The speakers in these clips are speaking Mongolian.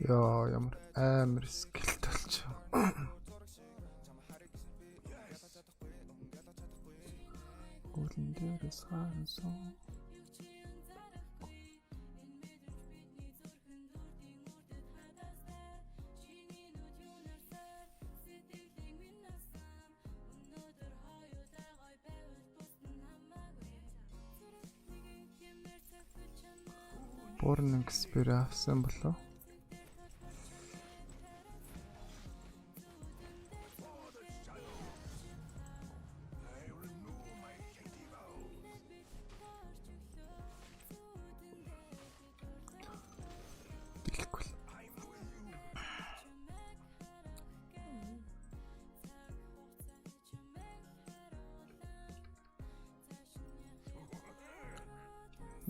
Яа ямар амар скилт болчих. Гүлэн дээрээс хаансан. Born experience авсан болов.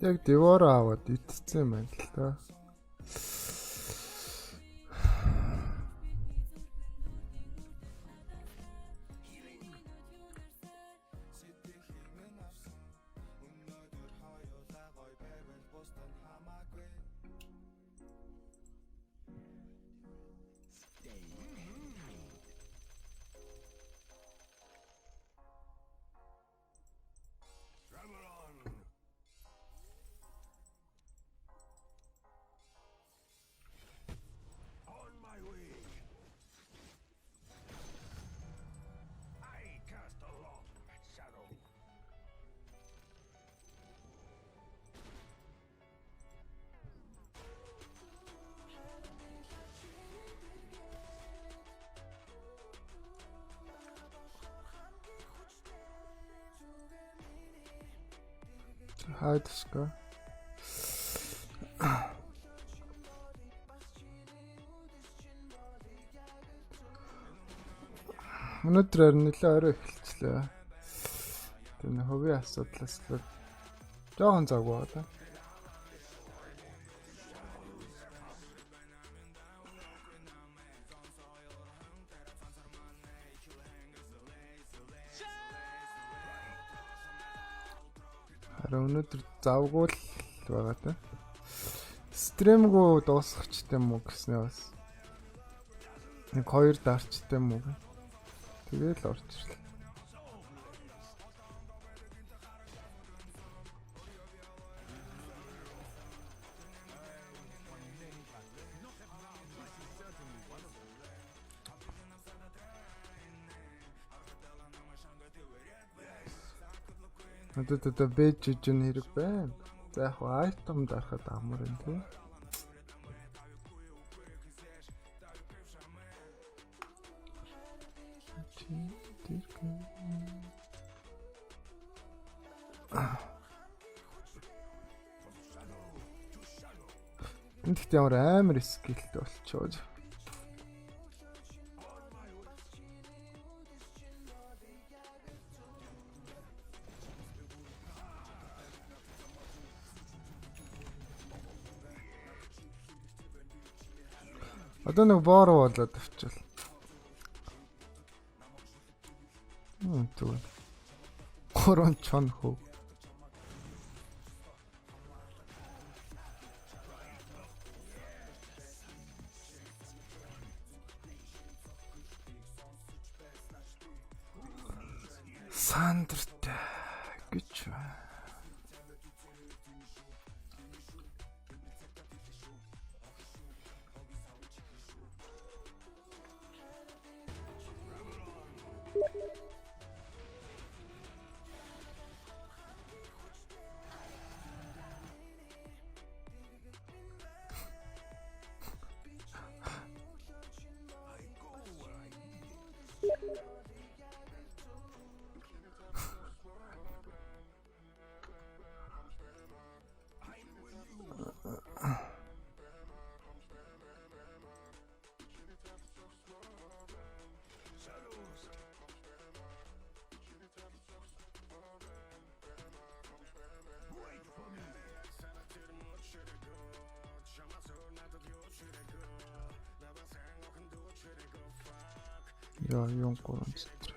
Яг Devora аваад итцсэн юм байна л та. Хайдска. Өнөөдөр нэлээ орой эхэлчлээ. Тэр хөвийн асуудлаас л жоохон завгүй байна. Өнөөдөр завгүй л байгаа та. Стримгүү дуусгахчтай юм уу гэснээ бас. Нэг хоёр дарчтай юм уу. Тэгээд л орж ирлээ. Одоо бэж жижиг хэрэг байна. За яг айтем дарахад амар юм тий. Энд ихтэй амар скилт болчихоо. Одоо нэг боор болоод авчвал. Тэгвэл. Хорон чон хөө. Сандрт гэж байна. Яа, юм 3 цэтрэ.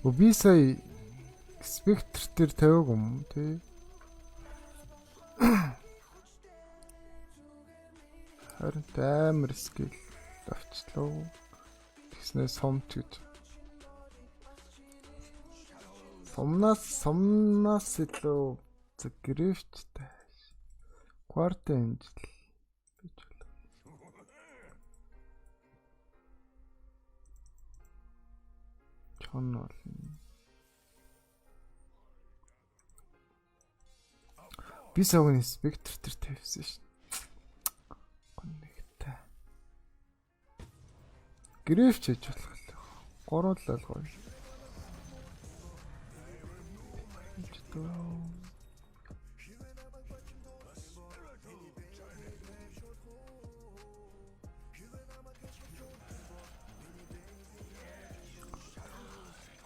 Би сая спектр дээр тавиаг юм тий. Харин амар скил авчлаа. Тэгснээр сомт гэж. Сомнаас илүү грифчтэй. Квартен жил гэж байна. Чон бол би согны спектр төр тавьсан шин. Гонэгтэй. Грифч хийж болох л. Гуруулал гоё.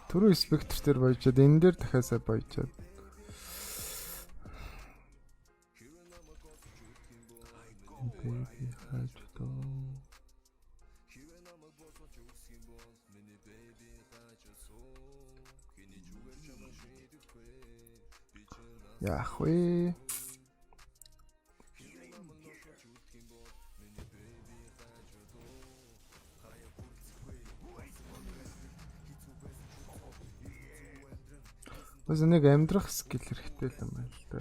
Түрүү спектр дээр боёчод энэ дээр дахиасаа боёчод. Яах вэ? Бас нэг амьдрах скил хэрэгтэй л юм байна л да.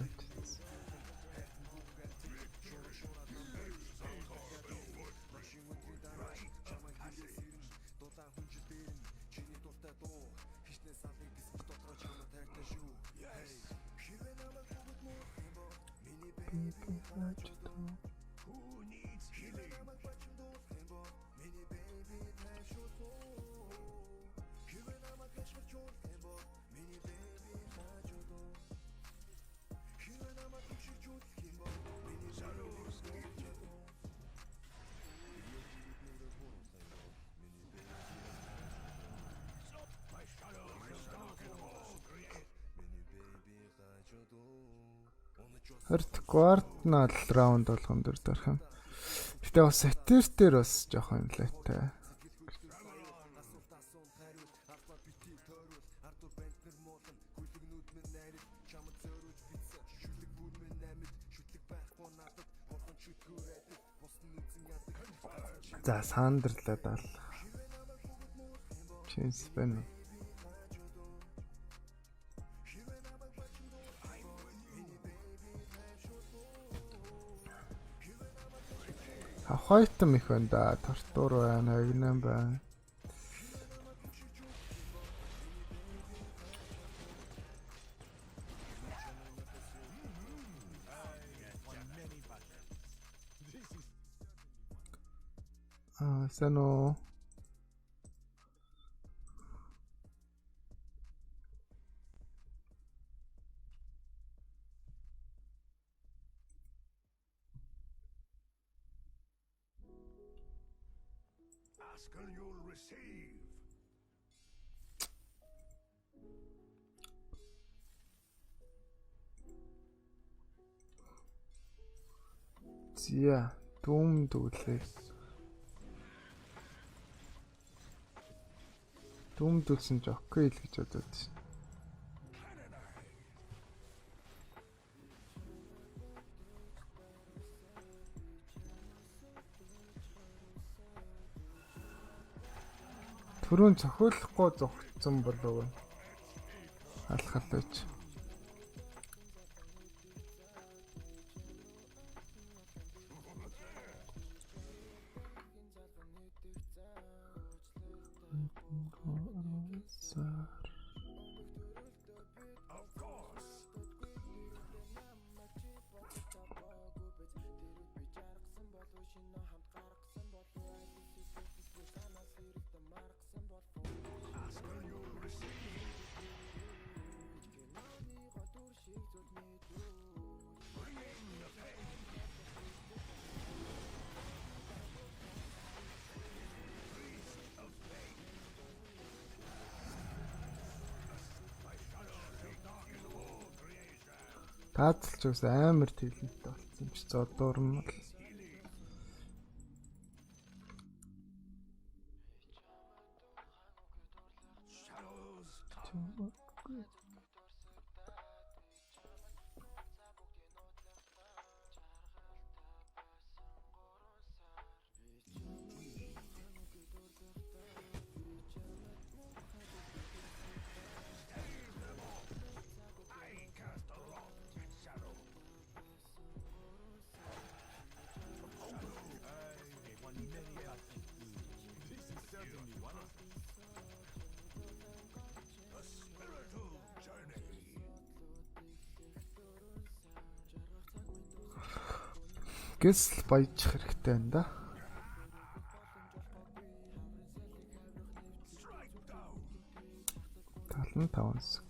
Харт квартнал раунд болгон дөр дарах юм. Гэтэ бас сатир дээр бас жоохон лайтай. За сандрлаа дал. Чэнс байна. Хайтам их байна да. Тартуур байна, агнан байна. Сано You'll receive. Зя дүм дүүлээ. Дүмдүүлсэн ч окей л гэж бодоод шин. Түрүүн цохиулахгүй зогтсон болов уу? Алхалаач. Of course. Ask and you'll receive. Bringing the pain. Priest of pain. My shadow shall darken all creation. Таацалч бас амар тэлэнтэй болсон ч зодуурмал. Shadows come. I cast aloft shadow. A spiritual journey. Гэс л баяжих хэрэгтэй байна да. Strike down. 75 хэсэг.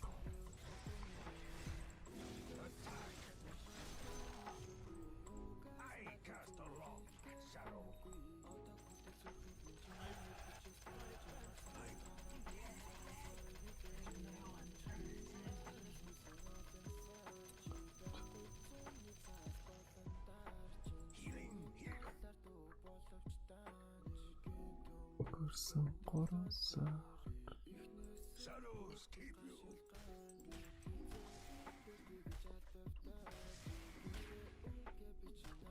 I cast aloft shadow. Healing here. Гөрсөн 3 сар. Shadows keep you.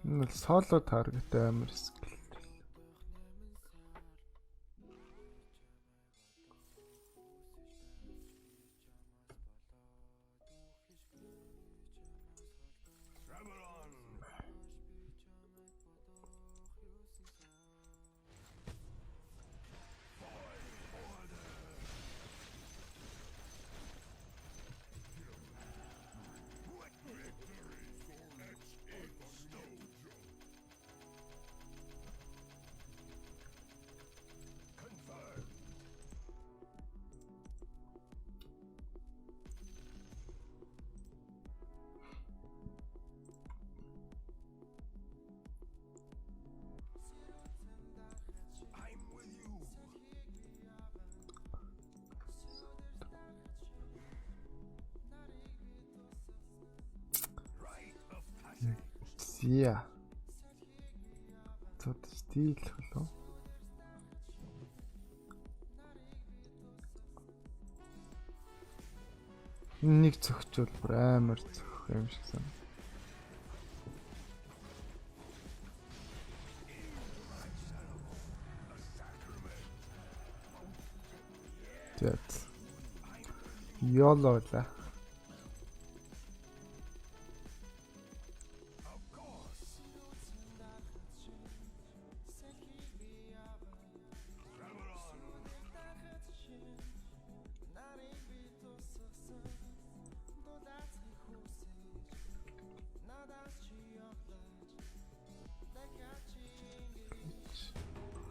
Энэ бол соло таргет амар скил. Travel on. Confirmed. I'm with you. Rite of passage. Зя. Цод стил болов. Нэг цогчвол бүр амар цогх юм шиг сан. Тэт. Ёлоола.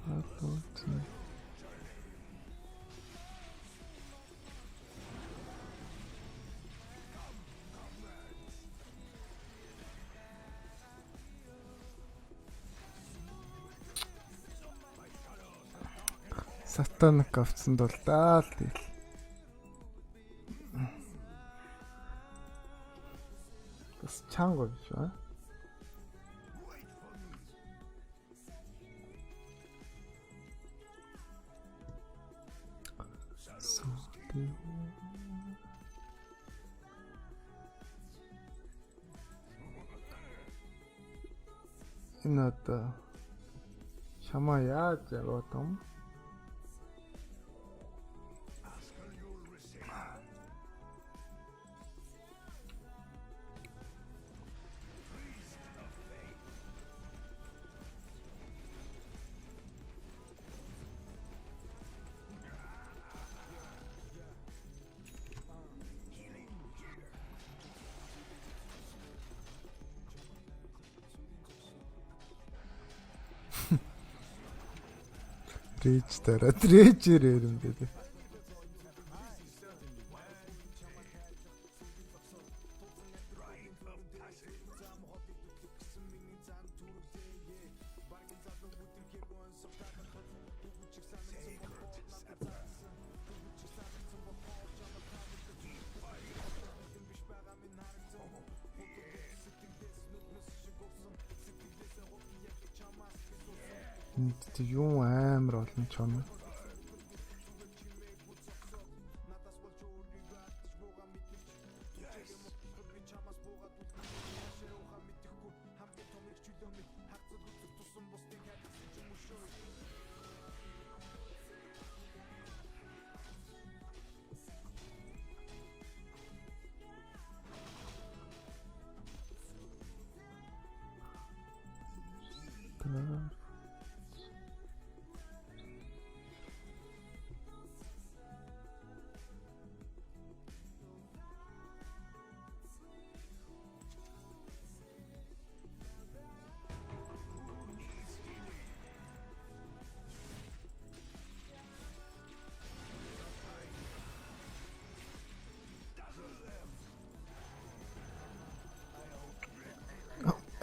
Of course. Travel on. Сатанак авцсанд бол даал тэгэл. Бас чанга биш ба. Wait for me. Энэ одоо шамаа яаж яваад юм? Ask and you'll receive. Priest of fate. Healing here. Рейж дараа рейжээр ирэмдээ. Rite of passage. Sacred scepter. Энд юу амар олон ч юм. Yes.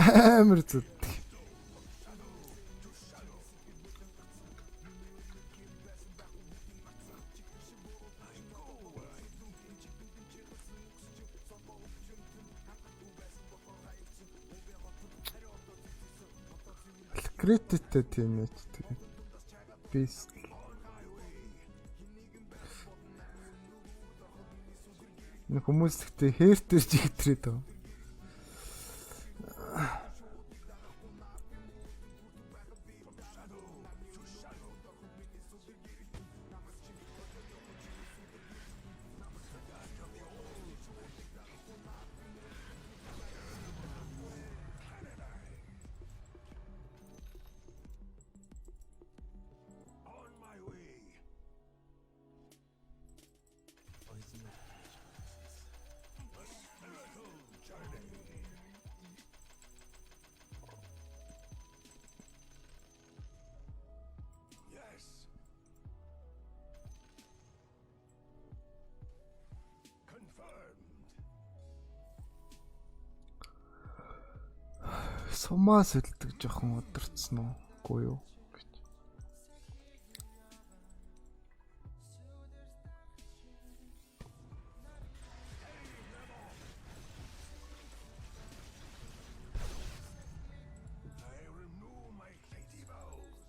Амар зүт. Криттэй тийм ээ. Бист. Нэг хүмүүс ихтэй хээртэр чигтрээд байгаа. On my way. A spiritual journey. Yes. Confirmed. Сумаа сэлдэг жоохон удирцсан уу? Үгүй юу? I renew my mighty vows.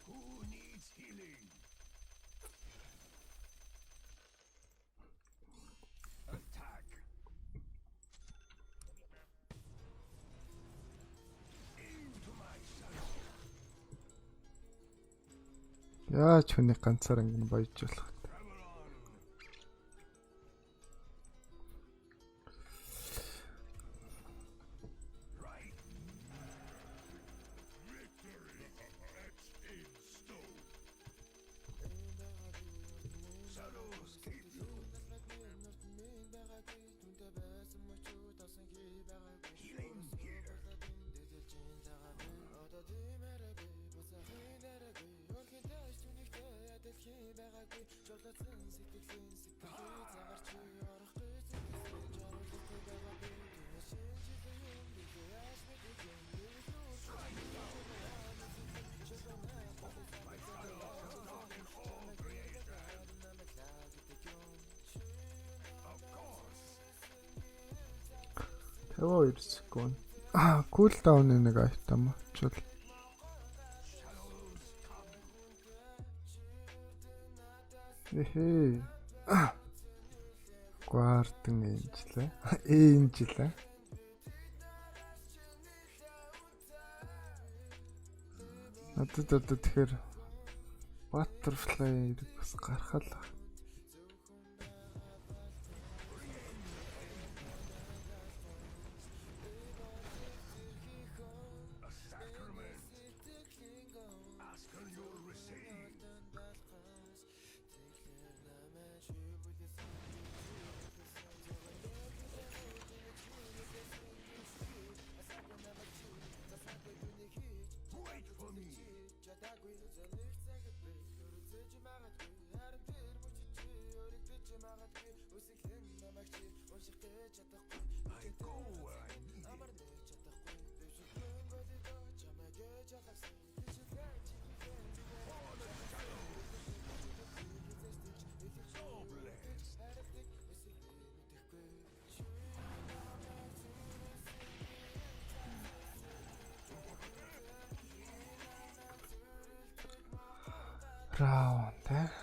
Who needs healing? Attack. Into my shadow. Яаж хүний ганцаар ингэ баяж болох. Travel on. Right. Victory etched in stone. Shadows keep you. Healing here. My shadow shall not in all creation. 52 секунд. Кулдаун нэг айтам очвол. Эхээ. Гварден энжлээ. Энжлээ. Одоо тэгэхээр Butterfly бас гарах л. A sacrament. Ask and you'll receive. Wait for me. I go where I need it. So blessed.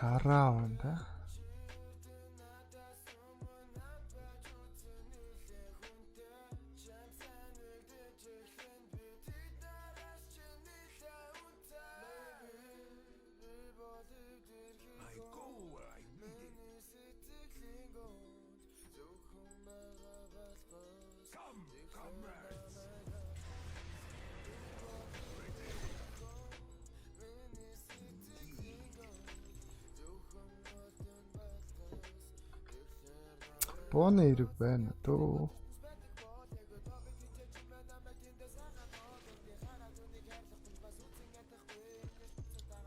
Around. I go where I need it. Come, comrades. Бооны хэрэг байна дөө.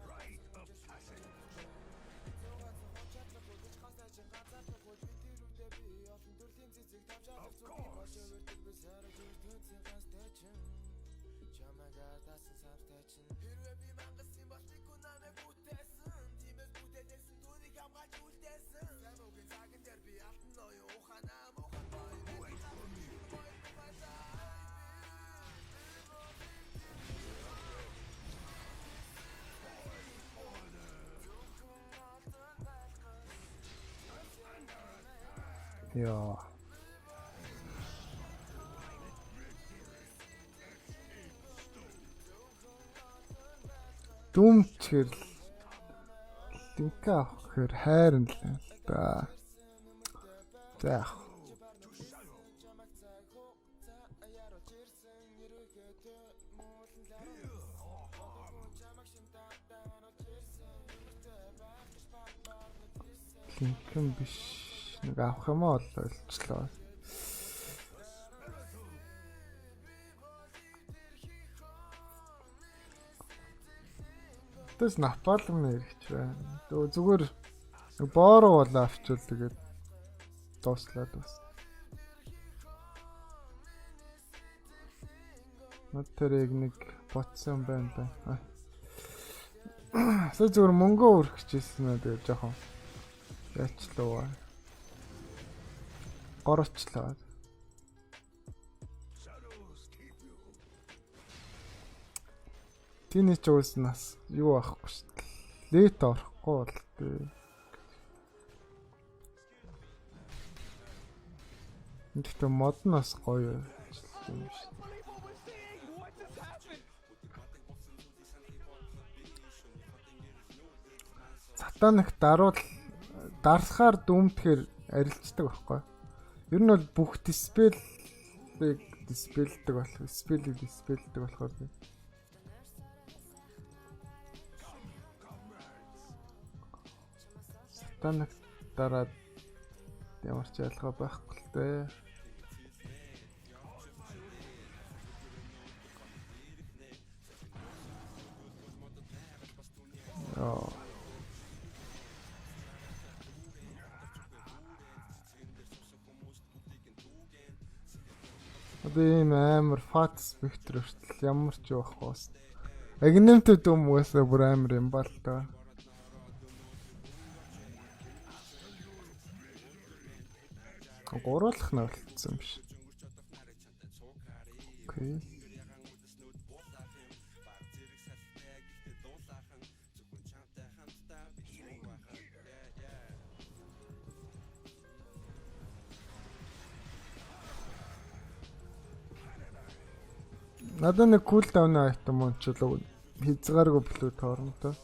Rite of passage. Of course. Wait for me. Яа. Дүмчгэр линк авах гэхээр хайрн л байна л да. За яах. Линкэн биш. Нэг авах юм аа олчлоо. Тэс напалм нэрч байна. Зүгээр боороо бол авчвал тэгээд дууслаад бас. Нотэрэг нэг ботсон байна. Сая зүгээр мөнгө өргөжчихсэн нэ тэгээд жоохон яачлаа. Горочлоо. Shadows keep you. Тиний ч уус нас юу авахгүй шүү дээ. Лет орохгүй бол тээ. Гэхдээ мод нь бас гоё юм шүү. Сатанах дарахаар дүмтгэхэр арилждаг байхгүй. Ер нь бол бүх диспелийг диспелдэг болох, спелийг диспелдэг болохоор Сатанах дараад ямар ч ялгаа байхгүй л дээ. Яа. Одоо ийм амар фат спектр хүртэл ямар ч явах хоос. Агнемтэй дүм уусаа бүр амар юм ба л та. Гуруулах нь болцсон юм биш. Окей. Надад нэг кулдаун айтем унчлаа. Хязгааргүй блүү тоорноо.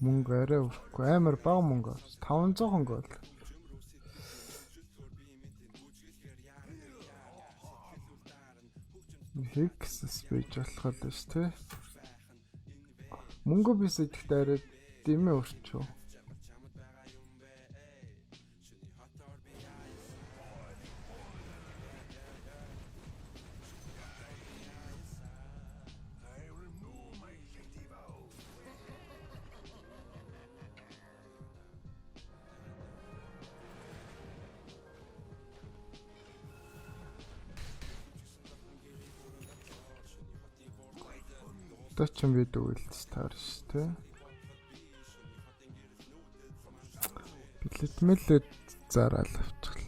Мөнгө арай өрөхгүй амар бага мөнгө. 500 хоног бол. Хикс спейж болох л ш тэ. Мөнгө бис идэхтэй арай дэмээ өрчөө. Тач юм бид үлдс таар ш тэ. Билет мэлэд зараал авчихлаа.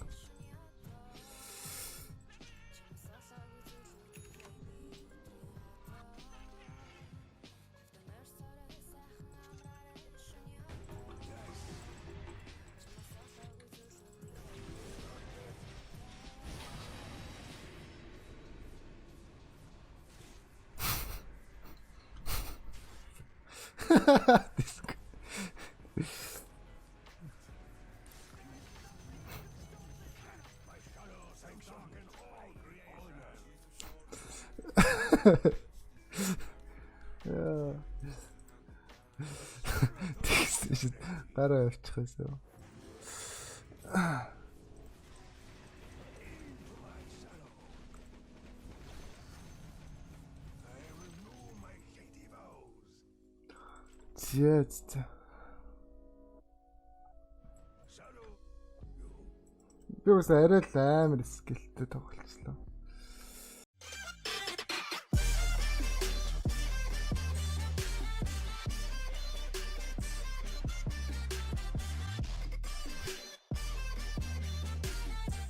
Яа. Тэгс гараа авчихсан. Зяц. Би бас арай л амар скиллтэй тоглолцлоо.